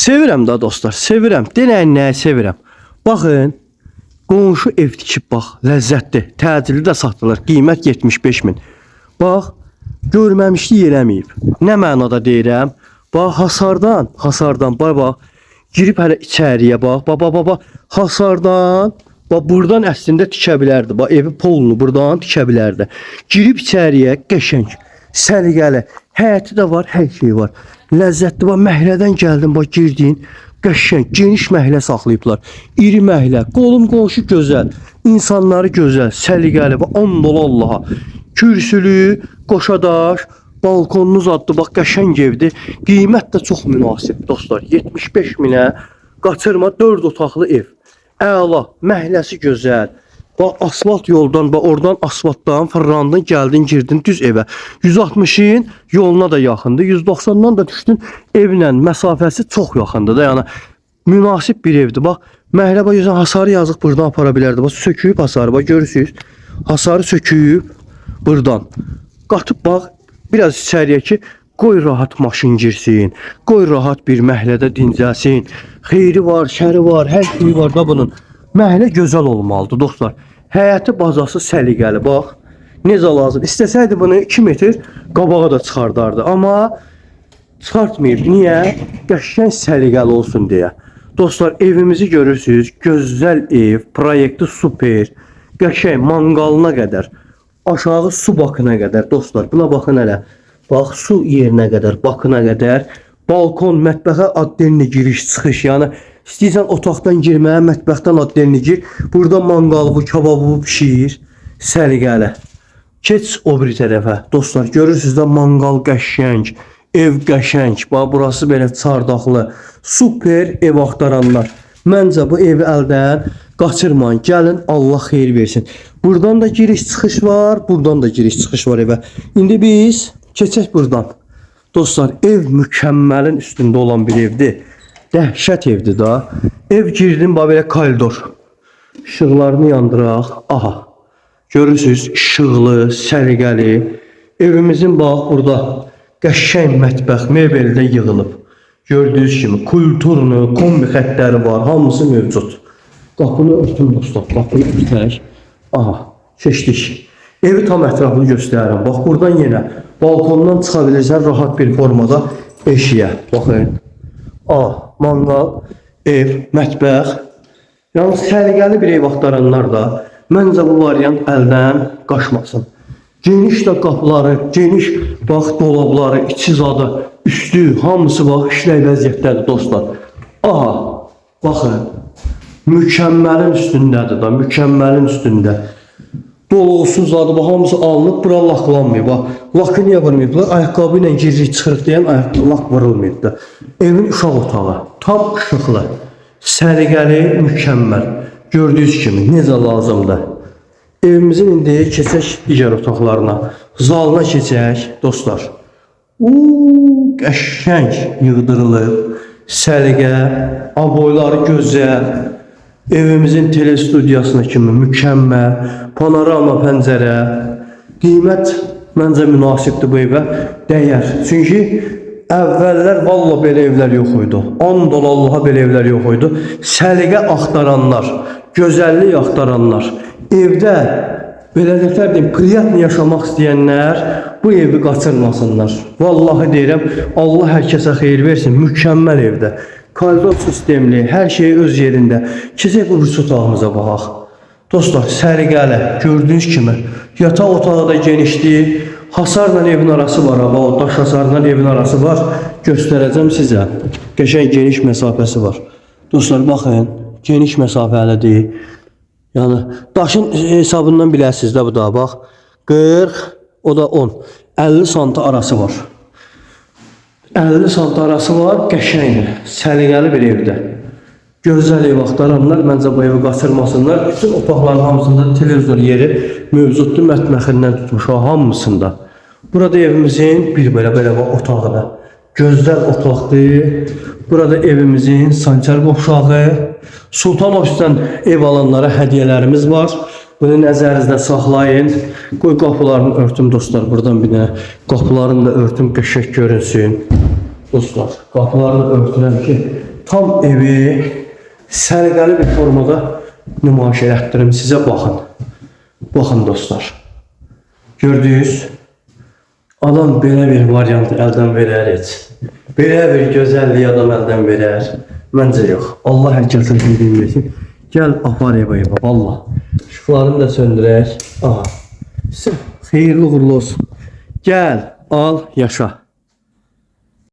Sevirəm da dostlar, sevirəm. Denəyin nəyi sevirəm. Baxın, qonşu ev tikib bax, ləzzətli. Təcili də satılır. Qiymət 75 min. Bax, görməmişlik eləməyib. Nə mənada deyirəm? Bax, hasardan, bax, girib hələ içəriyə bax, hasardan, bax, buradan əslində tikə bilərdi. Bax, evi polunu buradan tikə bilərdi. Girib içəriyə qəşəng, səliqəli, həyəti də var, hər şey var. Ləzzətli, bax, məhlədən gəldin, bax, girdin, qəşəng, geniş məhlə saxlayıblar. İri məhlə, qolum qonşu gözəl, insanları gözəl, səliqəli, bax, 10 dolar Allaha. Kürsülü, qoşadaş, balkonunuz adlı, bax, qəşəng evdir. Qiymət də çox münasib dostlar. 75 minə qaçırma, 4 otaqlı ev. Əla, məhləsi gözəl. Bax, asfalt yoldan, bax, oradan asfaltdan fırlandın, gəldin, girdin düz evə. 160'in yoluna da yaxındır. 190'dan da düşdün, evlə məsafəsi çox yaxındır da. Yəni münasib bir evdir. Bax, məhlə bax, hasarı yazıq buradan apara bilərdi. Bax, söküyüb hasarı, bax, görürsünüz. Hasarı söküyüb buradan. Qatıb bax, biraz içəriyə ki, qoy rahat maşın girsin, qoy rahat bir məhlədə dincəlsin. Xeyri var, şəri var, hər şey var da bunun. Məhlə gözəl olmalıdır dostlar. Həyəti bazası səliqəli, bax. Necə lazım? İstəsəydi bunu 2 metr qabağa da çıxardardı. Amma çıxartmayıb. Niyə? Qəşəng səliqəli olsun deyə. Dostlar, evimizi görürsünüz. Gözəl ev, proyekti super. Qəşəng manqalına qədər. Aşağı su bakına qədər dostlar. Buna baxın hələ. Bax, su yerinə qədər, bakına qədər. Balkon, mətbəxə addenli giriş, çıxış. Yəni İstəyirsən otaqdan girməyə, mətbəxdən addenli gir. Burada manqalı, kebabı pişir. Səliqəli. Keç o bir tərəfə. Dostlar, görürsünüz də manqal qəşəng, ev qəşəng. Bax, burası belə çardaqlı. Super ev axtaranlar. Məncə bu evi əldən qaçırmayın. Gəlin, Allah xeyir versin. Buradan da giriş çıxış var, buradan da giriş çıxış var evə. İndi biz keçək buradan. Dostlar, ev mükəmməlin üstündə olan bir evdir. Dəhşət evdir da. Ev girdim, bax belə koridor. İşıqlarını yandıraq. Aha. Görürsünüz, işıqlı, səliqəli. Evimizin bax burada qəşəng mətbəx mebeldə yığılıb. Gördüyünüz kimi kulturunu, kombi xətləri var, hamısı mövcud. Qapını örtün dostlar, qapını örtək. Aha, keçdik. Evi tam ətrafını göstərirəm. Bax, buradan yenə balkondan çıxa bilirsən rahat bir formada eşiyə. Baxın. Mangal, ev, mətbəx. Yəni səliqəli bir ev axtaranlar da məncə bu variant əldən qaçmasın. Geniş də qapıları, geniş bax dolabları, içi zadı, üstü, hamısı bax işlək vəziyyətdədir dostlar. Aha, baxın. Mükəmməlin üstündədir da, mükəmməlin üstündə. Doluğusuz zadı, bax hamısı alınıb, bura laklanmayıb. Bax, lakı niyə vurmayıblar? Ayaqqabı ilə giririk, çıxırıq deyən lak vurulmayıb da. Evin uşaq otağı, tam işıqlı, səliqəli, mükəmməl. Gördüyünüz kimi, necə lazımdır. Evimizin indi keçək digər otaqlarına, zalına keçək, dostlar. Qəşəng yığdırılıb, səliqə, aboyları gözəl. Evimizin telestudiyasına kimi mükəmməl, panorama pəncərə. Qiymət məncə münasibdir bu evə, dəyər. Çünki əvvəllər valla belə evlər yox idi. 10 dolar Allaha belə evlər yox idi. Səliqə axtaranlar, gözəllik axtaranlar, evdə belə nətər deyim, priятно yaşamaq istəyənlər bu evi qaçırmasınlar. Vallahi deyirəm, Allah hər kəsə xeyir versin, mükəmməl evdə. Koridor sistemli, hər şey öz yerində. Keçək bu otağımıza baxaq. Dostlar, səliqəli, gördüyünüz kimi yataq otağı da genişdir. Hasarla evin arası var, o daş hasarla evin arası var. Göstərəcəm sizə. Qəşəng geniş məsafəsi var. Dostlar, baxın, geniş məsafəlidir. Yəni daşın hesabından biləsiniz də bu da bax. 40, o da 10. 50 sm arası var. 50 sm arası var, qəşəng, səliqəli bir evdə. Gözəl ev axtaranlar məncə bu evi qaçırmasınlar. Bütün otaqların hamısında televizor yeri mövcuddur, mətbəxindən tutmuş o hamısında. Burada evimizin bir belə otağıdır. Gözəl otaqdır. Burada evimizin sançar qovşağı. Sultan ofisdən ev alanlara hədiyyələrimiz var. Bunu nəzərinizdə saxlayın. Qoy qapılarını örtüm dostlar. Buradan bir dənə qapılarını da örtüm, qəşəng görünsün. Dostlar, qapılarını örtürəm ki, tam evi sərqəli bir formada nümayiş etdirim sizə, baxın. Baxın dostlar. Gördünüz? Adam belə bir variantı əldən verər heç. Belə bir gözəlliyi adam əldən verər. Məncə yox. Allah hər kəsin bildiğini versin. Gəl apar evə, valla. Işıqlarını da söndürək. Aha. Xeyirli uğurlu olsun. Gəl, al, yaşa.